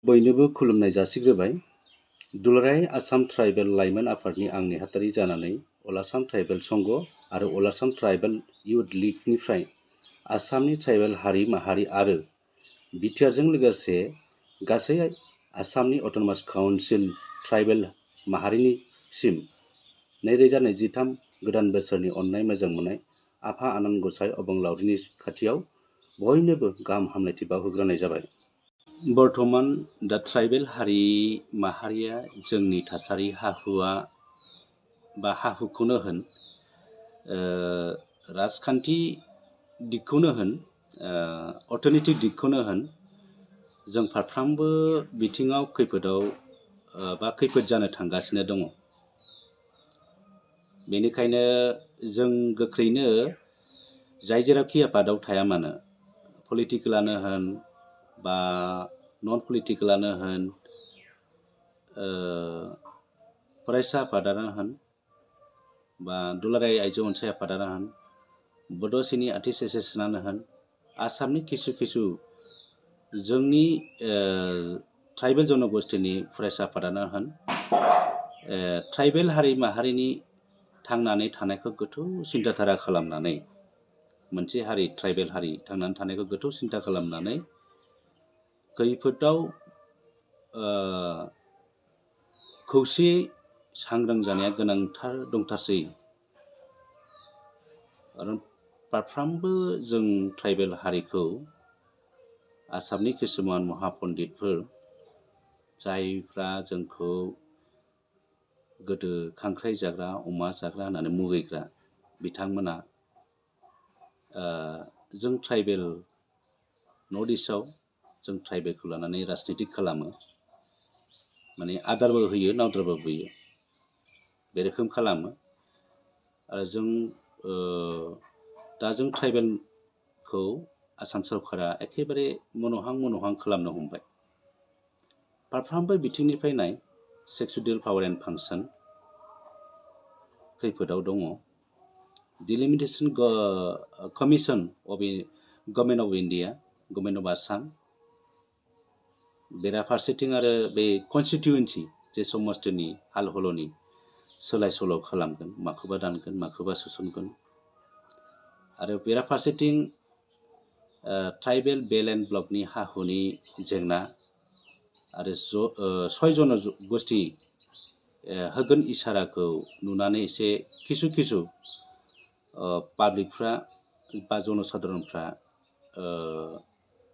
बयनोबो खुलुमनाय जासिग्रोबाय। दुलाराय आसाम ट्राइबेल लाइमोन आफादनि आं नेहाथारि जानानै अल आसाम ट्राइबेल संघ आरो अल आसाम ट्राइबेल इयुथ लीगनिफ्राय आसामनि ट्राइबेल हारि माहारि आरो बिटिआरजों लोगोसे गासै आसामनि अट'नमास काउन्सिल ट्राइबेल माहारिनिसिम 2023 गोदान बोसोरनि अननाय मोजां मोननाय आफा आनान गसाइ अबंलावरिनि खाथियाव बयनोबो गाहाम हामलायथि बावहरग्रोनाय जाबाय। बर्तमान दा ट्राइबेल हारि माहारिया जोंनि थासारि हा-हुआ बा हा-हुखौनो होन, राजखान्थि दिगखौनो होन, अर्थनैतिक दिगखौनो होन, जों फारफ्रामबो बिथिङाव खैफोदाव बा खैफोद जानो थांगासिनो दङ। बेनिखायनो जों गोख्रैनो जाय जेरावखि आफादाव थाया मानो, पलिटिकेलानो होन बा नन पलिटिकेलानो होन, फरायसा आफादानो होन बा दुलाराय आइजो अनसाय आफादानो होन, बड' सिनि आर्टिस्ट एस'सियेसनानो होन, आसामनि किसु जोंनि ट्राइबेल जनगोष्ठीनि फरायसा आफादानो होन, ट्राइबेल हारि माहारिनि थांनानै थानायखौ गोथौ सिन्ताधारा खालामनानै, मोनसे हारि ट्राइबेल हारि थांनानै थानायखौ गोथौ सिन्ता खालामनानै खैफोदाव खौसेयै सांग्रां जानाया गोनांथार दंथारसै। आरो फारफ्रामबो जों ट्राइबेल हारिखौ आसामनि किसुमान महापन्डितफोर, जायफ्रा जोंखौ गोदो खांख्राइ जाग्रा, अमा जाग्रा होननानै मुगैग्रा बिथांमोना जों ट्राइबेल नर्थ इस्टआव जों ट्राइबेलखौ लानानै राजनितिक खालामो, माने आदारबो होयो नावद्राबो बुयो, बे रोखोम खालामो। आरो दा जों ट्राइबेलखौ आसाम सरकारा एखेबारे मन'हां खालामनो हमबाय। फारफ्रामबो बिथिंनिफ्राय नाय, सेक्सुयेल पावार एन्ड फांसन खैफोदाव दङ। Delimitation commission of government of India, government of Assam, बेराफारसेथिं आरो बे कनस्टिटिउन्सि जे समस्तिनि हाल हल'नि सोलाय सोल' खालामगोन, माखौबा दानगोन, माखौबा सोसनगोन। आरो बेराफारसेथिं ट्राइबेल बेल एन्ड ब्लकनि हा-हुनि जेंना आरो 6 जनगोष्ठी होगोन इसाराखौ नुनानै एसे किसु पाब्लिकफ्रा बा जनसाधारनफ्रा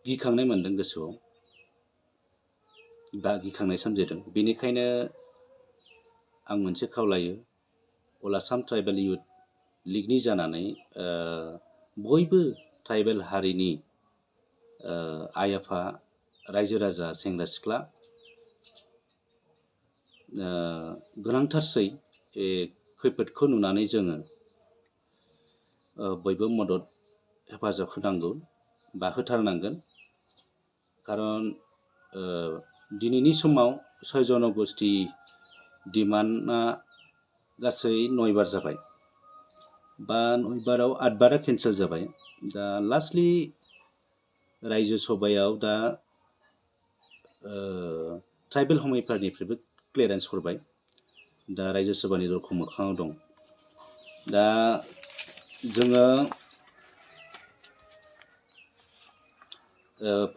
गिखांनाय मोनदों गोसोआव, बा गिखांनाय सोमजिदों। बेनिखायनो आं मोनसे खावलायो, अल आसाम ट्राइबेल इयुथ लीगनि जानानै बयबो ट्राइबेल हारिनि आइ आफा, रायजो राजा, सेंग्रा सिख्ला गोनांथारसै खैफोदखौ नुनानै जोङो बयबो मदद हेफाजाब होनांगौ बा होथारनांगोन। खारन दिनैनि समाव 6 जनगोष्ठी डिमान्डआ गासै 9 बार जाबाय, बा 9 बाराव 8 बारा केन्सेल जाबाय। दा लास्टलि रायजो सभायाव दा ट्राइबेल हमैफोरनिफ्रायबो क्लियारेन्स हरबाय, दा रायजो सभानि दरखं मोखाङाव दं। दा जोङो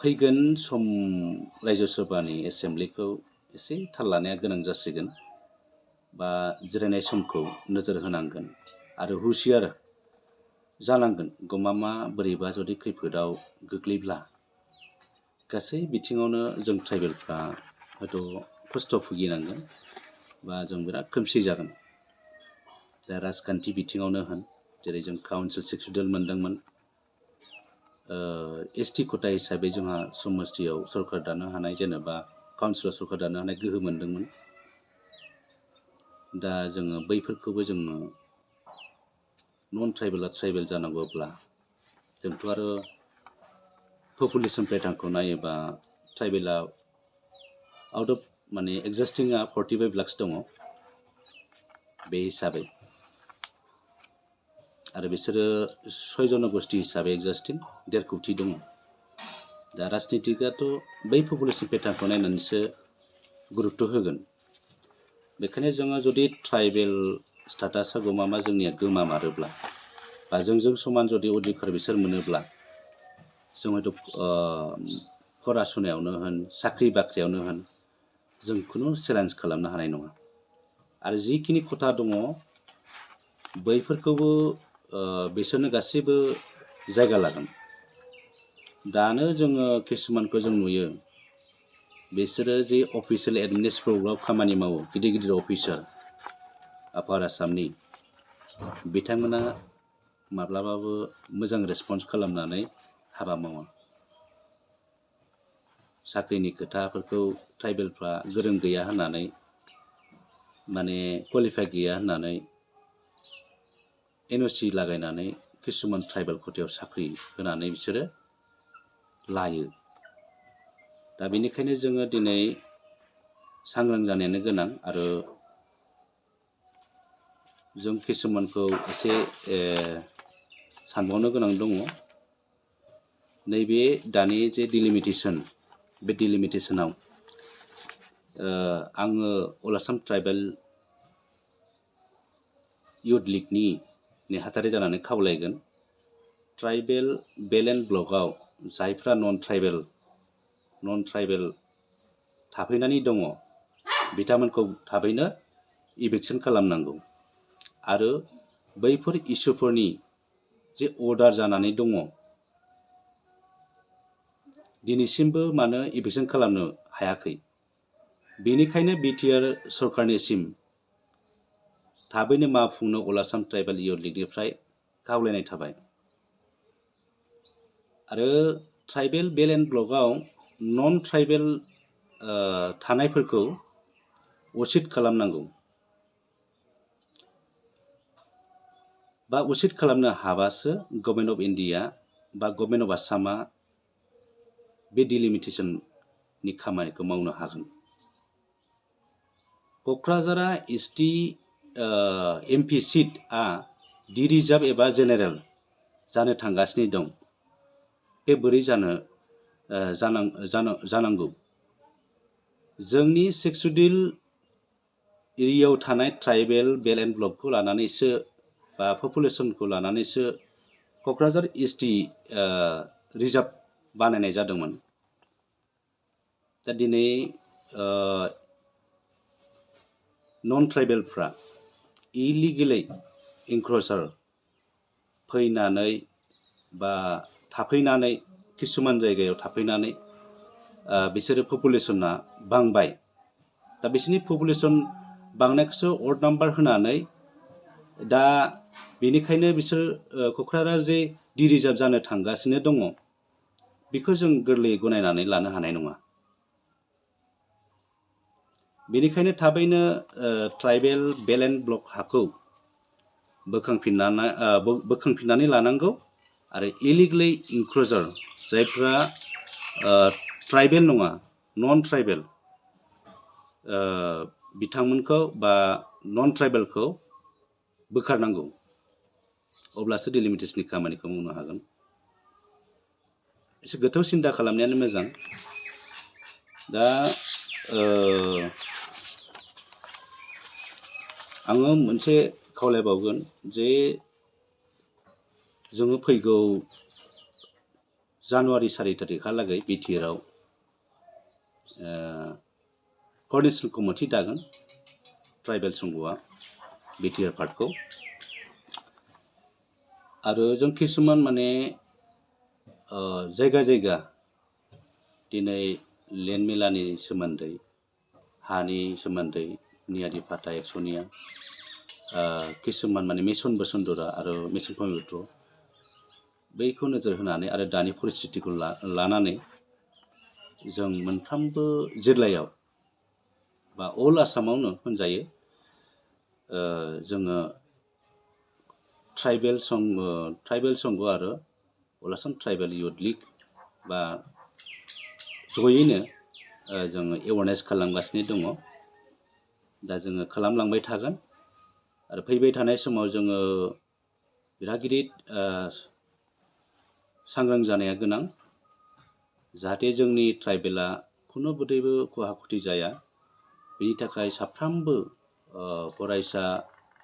फैगोन सम रायजो सभानि एसेम्ब्लिखौ एसे थाल लानाया गोनां जासिगोन, बा जिरायनाय समखौ नोजोर होनांगोन आरो हुसियार जानांगोन। गमामा बोरैबा जुदि खैफोदाव गोग्लैब्ला गासै बिथिङावनो जों ट्राइबेलफ्रा हयथ' खस्थ' भुगिनांगोन, बा जों बिराद खोमसि जागोन। दा राजखान्थि बिथिङावनो होन, जेरै जों काउन्सिल सेक्सुयेल मोनदोंमोन, एसटि खथा हिसाबै जोंहा समस्तियाव सरकार दानो हानाय, जेनेबा काउन्सिलाव सरकार दानो हानाय गोहो मोनदोंमोन। दा जोङो बैफोरखौबो जोङो नन ट्राइबेला ट्राइबेल जानांगौब्ला, जोंथ' आरो पपुलेसन पेटार्नखौ नायोबा ट्राइबेला आउट अफ माने एक्जिस्टिंआ 45 लाखस दङ बे हिसाबै, आरो बिसोरो 6 जनगोष्ठी हिसाबै एक्जिस्टिं 1.5 कोटि दङ। दा राजनितिकआथ' बै पपुलेसन पेटार्नखौ नायनानैसो गुरुत्त होगोन। बेखायनो जोङो जुदि ट्राइबेल स्टेटासआ गमामा जोंनिया गोमामारोब्ला बा जोंजों समान जुदि अधिकार बिसोर मोनोब्ला जों हयथ' फरासुनायावनो होन साख्रि बाख्रियावनो होन जों खुनु चेलेन्ज खालामनो हानाय नङा। आरो जिखिनि खथा दङ बैफोरखौबो बिसोरनो गासैबो जायगा लागोन। दानो जोङो किसुमानखौ जों नुयो बिसोरो जे अफिसियेल एडमिनिस्ट्रेटिभआव खामानि मावो गिदिर गिदिर अफिसार आपार आसामनि बिथांमोना माब्लाबाबो मोजां रेसपन्स खालामनानै हाबा मावा। साख्रिनि खोथाफोरखौ ट्राइबेलफ्रा गोरों गैया होननानै माने क्वालिफाइ गैया होननानै NOC लागायनानै किसुमान ट्राइबेल खथायाव साख्रि होनानै बिसोरो लायो। दा बेनिखायनो जोङो दिनै सांग्रां जानायानो गोनां आरो जों किसुमानखौ एसे सानबावनो गोनां दङ। नैबे दानि जे डिलिमिटेसन बे डिलिमिटेसनाव आङो अल आसाम ट्राइबेल इउथ लिगनि नेहाथारि जानानै खावलायगोन ट्राइबेल बेल एन्ड ब्लकआव जायफ्रा नन ट्राइबेल थाफैनानै दङ बिथांमोनखौ थाबैनो इभिकसन खालामनांगौ आरो बैफोर इसुफोरनि जे अर्डार जानानै दङ दिनैसिमबो मानो इभिकसन खालामनो हायाखै। बेनिखायनो BTR सरकारनिसिम थाबैनो मावफुंनो अल आसाम ट्राइबेल इउथ लिगनिफ्राय खावलायनाय थाबाय। आरो ट्राइबेल बेल एन्ड ब्लकआव नन ट्राइबेल थानायफोरखौ उचित खालामनांगौ बा उचित खालामनो हाबासो गभर्नमेन्ट अफ इन्डिया बा गभर्नमेन्ट अफ आसामा बे डिलिमिटेसननि खामानिखौ मावनो हागोन। क'क्राझारा ST MP सिटआ डि रिजार्भ एबा जेनेरेल जानो थांगासिनो दं। बे बोरै जानांगौ? जोंनि 6 शिड्युल एरियायाव थानाय ट्राइबेल बेल एन्ड ब्लकखौ लानानैसो बा पपुलेसनखौ लानानैसो क'क्राझार ST रिजार्भ बानायनाय जादोंमोन। दा दिनै नन ट्राइबेलफ्रा इलिगेलै इनक्रोचार फैनानै बा थाफैनानै किसुमान जायगायाव थाफैनानै बिसोरो पपुलेसना बांबाय। दा बिसोरनि पपुलेसन बांनायखौसो अर्ड नाम्बार होनानै दा बेनिखायनो बिसोर क'क्राझार जे डि रिजार्भ जानो थांगासिनो दङ बेखौ जों गोरलैयै गनायनानै लानो हानाय नङा। बेनिखायनो थाबैनो ट्राइबेल बेल एन्ड ब्लक हाखौ बोखांफिननानै लानांगौ आरो इलिगेलै इनक्रोचार जायफ्रा ट्राइबेल नङा नन ट्राइबेल बिथांमोनखौ बा नन ट्राइबेलखौ बोखारनांगौ। अब्लासो डिलिमिटेसननि खामानिखौ मावनो हागोन। एसे गोथौ सिन्ता खालामनायानो मोजां। दा आङो मोनसे खावलायबावगोन जे जोङो फैगौ जानुवारि 4 तारिखहालागै BTRआव क'र्डिनेसन कमिटि दागोन ट्राइबेल संघआ BTR पार्टखौ। आरो जों किसुमान माने जायगा जायगा दिनै लेन्ड मेलानि सोमोन्दै हानि सोमोन्दै नियादि फाटा एक्सनिया किसुमान माने मिशन बसुन्धरा आरो मिशन पवित्र बैखौ नोजोर होनानै आरो दानि परिस्थितिखौ लानानै जों मोनफ्रोमबो जिल्लायाव बा अल आसामावनो होनजायो जोङो ट्राइबेल संघ आरो अल आसाम ट्राइबेल इउथ लिग बा जयैनो जोङो एवारनेस खालामगासिनो दङ। दा जोङो खालामलांबाय थागोन आरो फैबाय थानाय समाव जोङो बिराद गिदिर सांग्रां जानाया गोनां। जाहाथे जोंनि ट्राइबेला खुनुबोदैबो खहा खथि जाया बेनि थाखाय साफ्रोमबो फरायसा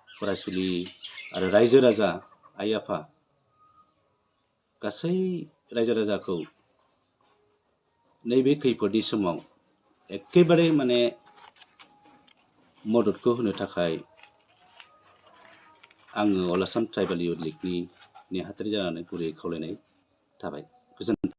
फरायसुलि आरो रायजो राजा आइ आफा गासै रायजो राजाखौ नैबे खैफोदनि समाव एखेबारे माने मददखौ होनो थाखाय आङो अल आसाम ट्राइबेल इउथ लिगनि नेहाथारि जानानै गुरै खावलायनाय थाबाय। गोजोन्थों।